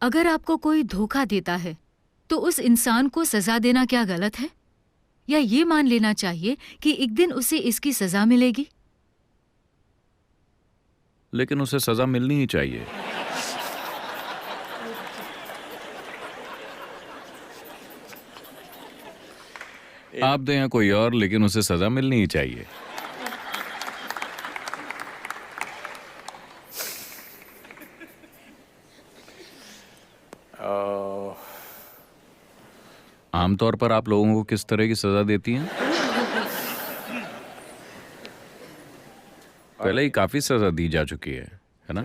अगर आपको कोई धोखा देता है तो उस इंसान को सजा देना क्या गलत है? या ये मान लेना चाहिए कि एक दिन उसे इसकी सजा मिलेगी? लेकिन उसे सजा मिलनी ही चाहिए। आप दें या कोई और, लेकिन उसे सजा मिलनी ही चाहिए। आमतौर पर आप लोगों को किस तरह की सजा देती हैं? पहले ही काफी सजा दी जा चुकी है ना?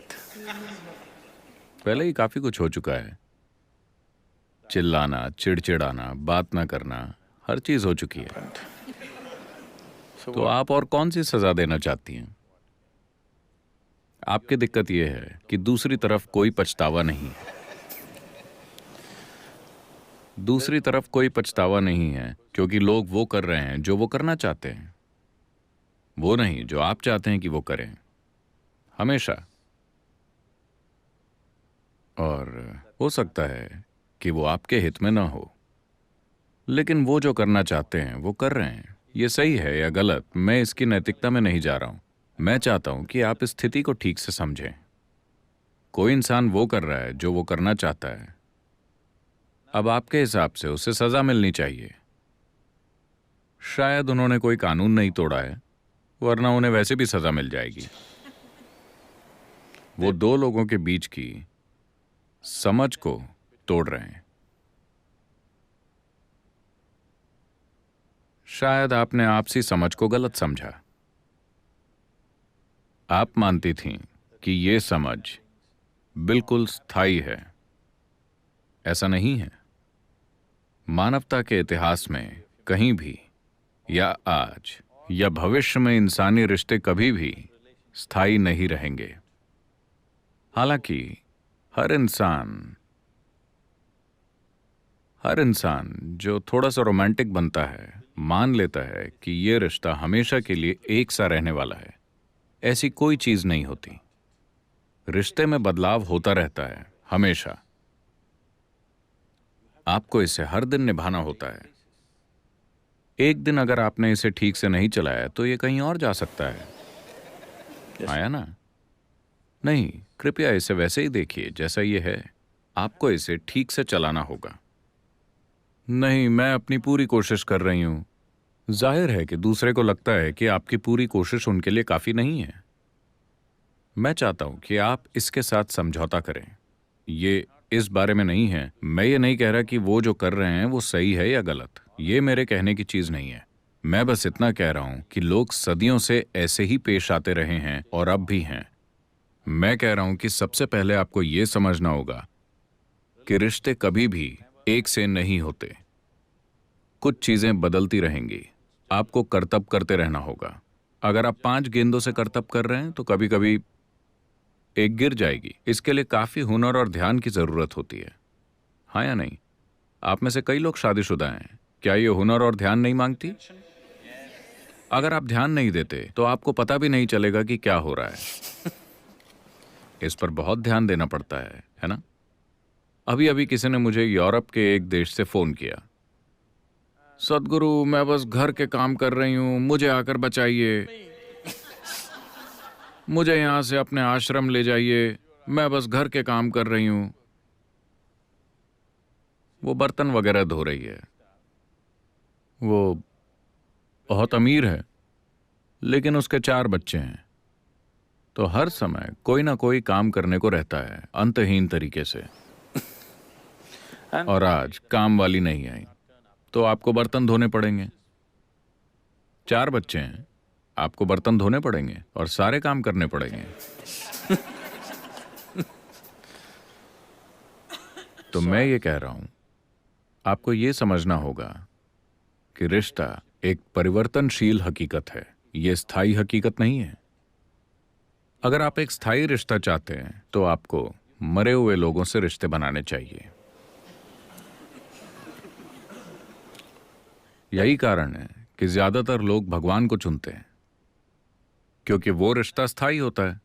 पहले ही काफी कुछ हो चुका है। चिल्लाना, चिड़चिड़ाना, बात ना करना, हर चीज हो चुकी है। तो आप और कौन सी सजा देना चाहती हैं? आपकी दिक्कत यह है कि दूसरी तरफ कोई पछतावा नहीं है। दूसरी तरफ कोई पछतावा नहीं है क्योंकि लोग वो कर रहे हैं जो वो करना चाहते हैं, वो नहीं जो आप चाहते हैं कि वो करें, हमेशा। और हो सकता है कि वो आपके हित में ना हो, लेकिन वो जो करना चाहते हैं वो कर रहे हैं। ये सही है या गलत, मैं इसकी नैतिकता में नहीं जा रहा हूं। मैं चाहता हूं कि आप स्थिति को ठीक से समझें। कोई इंसान वो कर रहा है जो वो करना चाहता है। अब आपके हिसाब से उसे सजा मिलनी चाहिए। शायद उन्होंने कोई कानून नहीं तोड़ा है, वरना उन्हें वैसे भी सजा मिल जाएगी। वो दो लोगों के बीच की समझ को तोड़ रहे हैं। शायद आपने आपसी समझ को गलत समझा। आप मानती थीं कि ये समझ बिल्कुल स्थायी है। ऐसा नहीं है। मानवता के इतिहास में कहीं भी, या आज या भविष्य में, इंसानी रिश्ते कभी भी स्थायी नहीं रहेंगे। हालांकि हर इंसान जो थोड़ा सा रोमांटिक बनता है, मान लेता है कि ये रिश्ता हमेशा के लिए एक सा रहने वाला है। ऐसी कोई चीज नहीं होती। रिश्ते में बदलाव होता रहता है, हमेशा। आपको इसे हर दिन निभाना होता है। एक दिन अगर आपने इसे ठीक से नहीं चलाया तो ये कहीं और जा सकता है। आया ना? नहीं, कृपया इसे वैसे ही देखिए जैसा ये है। आपको इसे ठीक से चलाना होगा। नहीं, मैं अपनी पूरी कोशिश कर रही हूं। जाहिर है कि दूसरे को लगता है कि आपकी पूरी कोशिश उनके लिए काफी नहीं है। मैं चाहता हूं कि आप इसके साथ समझौता करें। ये इस बारे में नहीं है। मैं ये नहीं कह रहा कि वो जो कर रहे हैं वो सही है या गलत। ये मेरे कहने की चीज नहीं है। मैं बस इतना कह रहा हूं कि लोग सदियों से ऐसे ही पेश आते रहे हैं और अब भी हैं। मैं कह रहा हूं कि सबसे पहले आपको ये समझना होगा कि रिश्ते कभी भी एक से नहीं होते। कुछ चीजें बदलती रहेंगी। आपको करतब करते रहना होगा। अगर आप 5 गेंदों से करतब कर रहे हैं तो कभी कभी एक गिर जाएगी। इसके लिए काफी हुनर और ध्यान की जरूरत होती है। हाँ या नहीं? आप में से कई लोग शादीशुदा हैं। क्या ये हुनर और ध्यान नहीं मांगती? अगर आप ध्यान नहीं देते तो आपको पता भी नहीं चलेगा कि क्या हो रहा है। इस पर बहुत ध्यान देना पड़ता है ना? अभी अभी किसी ने मुझे यूरोप के एक देश से फोन किया। सदगुरु, मैं बस घर के काम कर रही हूं, मुझे आकर बचाइए। मुझे यहां से अपने आश्रम ले जाइए, मैं बस घर के काम कर रही हूं। वो बर्तन वगैरह धो रही है। वो बहुत अमीर है, लेकिन उसके 4 बच्चे हैं। तो हर समय कोई ना कोई काम करने को रहता है, अंतहीन तरीके से। और आज काम वाली नहीं आई तो आपको बर्तन धोने पड़ेंगे। 4 बच्चे हैं, आपको बर्तन धोने पड़ेंगे और सारे काम करने पड़ेंगे। तो मैं ये कह रहा हूं, आपको ये समझना होगा कि रिश्ता एक परिवर्तनशील हकीकत है, ये स्थायी हकीकत नहीं है। अगर आप एक स्थायी रिश्ता चाहते हैं तो आपको मरे हुए लोगों से रिश्ते बनाने चाहिए। यही कारण है कि ज्यादातर लोग भगवान को चुनते हैं, क्योंकि वो रिश्ता स्थायी होता है।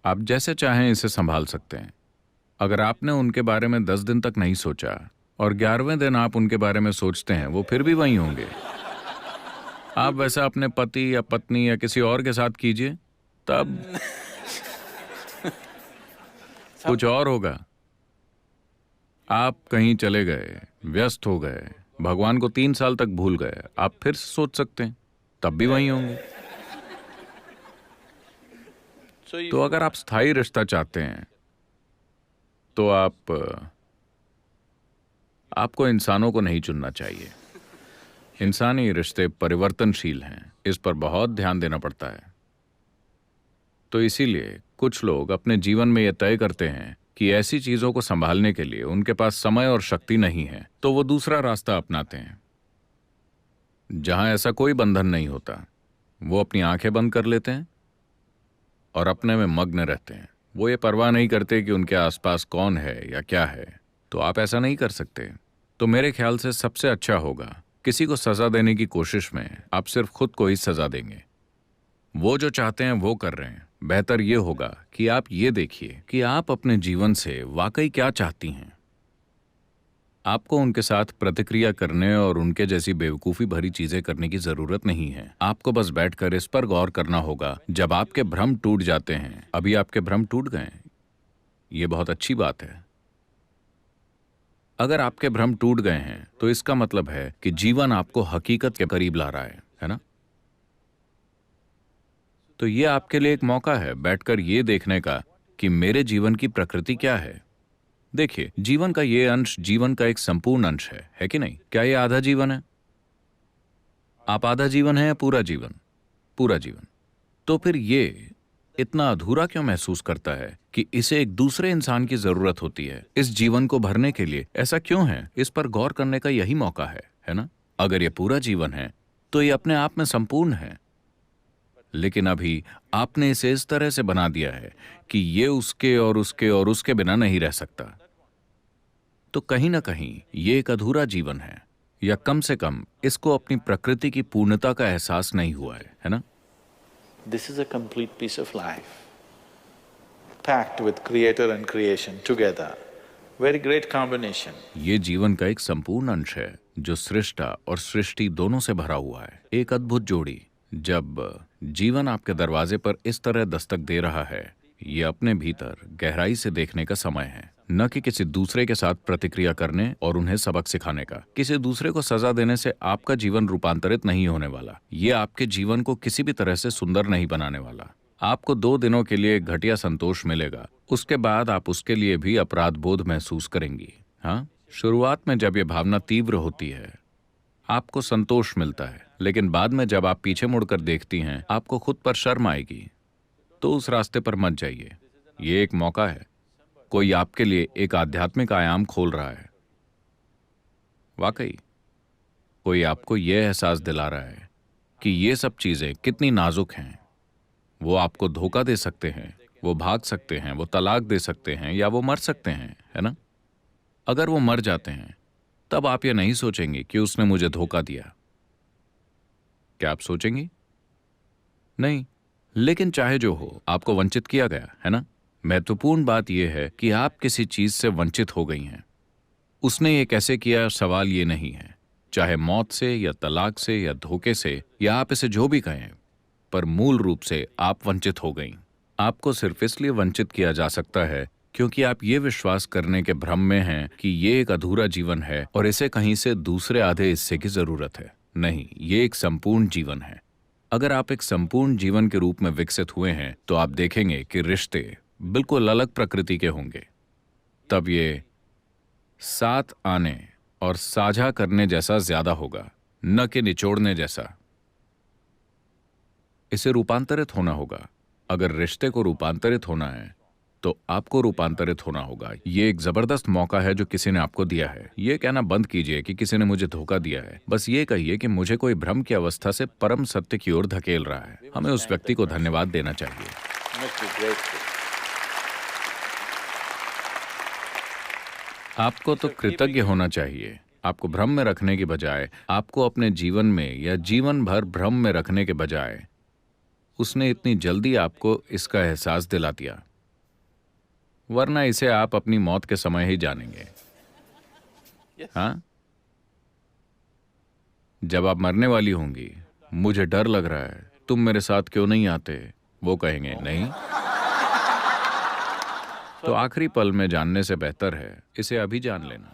आप जैसे चाहें इसे संभाल सकते हैं। अगर आपने उनके बारे में 10 दिन तक नहीं सोचा और 11वें दिन आप उनके बारे में सोचते हैं, वो फिर भी वहीं होंगे। आप वैसा अपने पति या पत्नी या किसी और के साथ कीजिए, तब कुछ और होगा। आप कहीं चले गए, व्यस्त हो गए, भगवान को 3 साल तक भूल गए, आप फिर से सोच सकते हैं, तब भी वहीं होंगे। तो अगर आप स्थायी रिश्ता चाहते हैं तो आपको इंसानों को नहीं चुनना चाहिए। इंसानी रिश्ते परिवर्तनशील हैं, इस पर बहुत ध्यान देना पड़ता है। तो इसीलिए कुछ लोग अपने जीवन में यह तय करते हैं कि ऐसी चीजों को संभालने के लिए उनके पास समय और शक्ति नहीं है, तो वो दूसरा रास्ता अपनाते हैं जहां ऐसा कोई बंधन नहीं होता। वो अपनी आंखें बंद कर लेते हैं और अपने में मग्न रहते हैं। वो ये परवाह नहीं करते कि उनके आसपास कौन है या क्या है। तो आप ऐसा नहीं कर सकते। तो मेरे ख्याल से सबसे अच्छा होगा, किसी को सजा देने की कोशिश में आप सिर्फ खुद को ही सजा देंगे। वो जो चाहते हैं वो कर रहे हैं। बेहतर ये होगा कि आप ये देखिए कि आप अपने जीवन से वाकई क्या चाहती हैं। आपको उनके साथ प्रतिक्रिया करने और उनके जैसी बेवकूफ़ी भरी चीज़ें करने की ज़रूरत नहीं है। आपको बस बैठकर इस पर गौर करना होगा। जब आपके भ्रम टूट जाते हैं, अभी आपके भ्रम टूट गए, ये बहुत अच्छी बात है। अगर आपके भ्रम टूट गए हैं तो इसका मतलब है कि जीवन आपको हकीकत के करीब ला रहा है ना? तो ये आपके लिए एक मौका है बैठकर ये देखने का कि मेरे जीवन की प्रकृति क्या है। देखिए, जीवन का ये अंश जीवन का एक संपूर्ण अंश है कि नहीं? क्या ये आधा जीवन है? आप आधा जीवन है या पूरा जीवन? पूरा जीवन। तो फिर ये इतना अधूरा क्यों महसूस करता है कि इसे एक दूसरे इंसान की जरूरत होती है इस जीवन को भरने के लिए? ऐसा क्यों है? इस पर गौर करने का यही मौका है ना? अगर ये पूरा जीवन है तो ये अपने आप में संपूर्ण है, लेकिन अभी आपने इसे इस तरह से बना दिया है कि ये उसके और उसके और उसके बिना नहीं रह सकता। तो कहीं ना कहीं ये एक अधूरा जीवन है, या कम से कम इसको अपनी प्रकृति की पूर्णता का एहसास नहीं हुआ है ना? This is a complete piece of life, packed with creator and creation together. Very great combination. ये जीवन का एक संपूर्ण अंश है जो सृष्टा और सृष्टि दोनों से भरा हुआ है। एक अद्भुत जोड़ी। जब जीवन आपके दरवाजे पर इस तरह दस्तक दे रहा है, ये अपने भीतर गहराई से देखने का समय है, न कि किसी दूसरे के साथ प्रतिक्रिया करने और उन्हें सबक सिखाने का। किसी दूसरे को सजा देने से आपका जीवन रूपांतरित नहीं होने वाला। ये आपके जीवन को किसी भी तरह से सुंदर नहीं बनाने वाला। आपको 2 दिनों के लिए एक घटिया संतोष मिलेगा, उसके बाद आप उसके लिए भी अपराध बोध महसूस करेंगी। हाँ, शुरुआत में जब ये भावना तीव्र होती है आपको संतोष मिलता है, लेकिन बाद में जब आप पीछे मुड़कर देखती हैं आपको खुद पर शर्म आएगी। तो उस रास्ते पर मत जाइए। ये एक मौका है, कोई आपके लिए एक आध्यात्मिक आयाम खोल रहा है। वाकई कोई आपको यह एहसास दिला रहा है कि ये सब चीजें कितनी नाजुक हैं। वो आपको धोखा दे सकते हैं, वो भाग सकते हैं, वो तलाक दे सकते हैं, या वो मर सकते हैं, है ना? अगर वो मर जाते हैं तब आप ये नहीं सोचेंगे कि उसने मुझे धोखा दिया। क्या आप सोचेंगी? नहीं। लेकिन चाहे जो हो, आपको वंचित किया गया है ना? महत्वपूर्ण बात यह है कि आप किसी चीज से वंचित हो गई हैं। उसने ये कैसे किया, सवाल ये नहीं है। चाहे मौत से या तलाक से या धोखे से, या आप इसे जो भी कहें, पर मूल रूप से आप वंचित हो गई। आपको सिर्फ इसलिए वंचित किया जा सकता है क्योंकि आप ये विश्वास करने के भ्रम में हैं कि ये एक अधूरा जीवन है और इसे कहीं से दूसरे आधे हिस्से की जरूरत है। नहीं, ये एक संपूर्ण जीवन है। अगर आप एक संपूर्ण जीवन के रूप में विकसित हुए हैं तो आप देखेंगे कि रिश्ते बिल्कुल अलग प्रकृति के होंगे। तब ये साथ आने और साझा करने जैसा ज्यादा होगा, न कि निचोड़ने जैसा। इसे रूपांतरित होना होगा। अगर रिश्ते को रूपांतरित होना है तो आपको रूपांतरित होना होगा। ये एक जबरदस्त मौका है जो किसी ने आपको दिया है। ये कहना बंद कीजिए कि किसी ने मुझे धोखा दिया है। बस ये कहिए कि मुझे कोई भ्रम की अवस्था से परम सत्य की ओर धकेल रहा है। हमें उस व्यक्ति को धन्यवाद देना चाहिए। आपको तो कृतज्ञ होना चाहिए। आपको भ्रम में रखने की बजाय, आपको अपने जीवन में या जीवन भर भ्रम में रखने के बजाय, उसने इतनी जल्दी आपको इसका एहसास दिला दिया। वरना इसे आप अपनी मौत के समय ही जानेंगे। हाँ, जब आप मरने वाली होंगी, मुझे डर लग रहा है, तुम मेरे साथ क्यों नहीं आते, वो कहेंगे नहीं। तो आखिरी पल में जानने से बेहतर है इसे अभी जान लेना।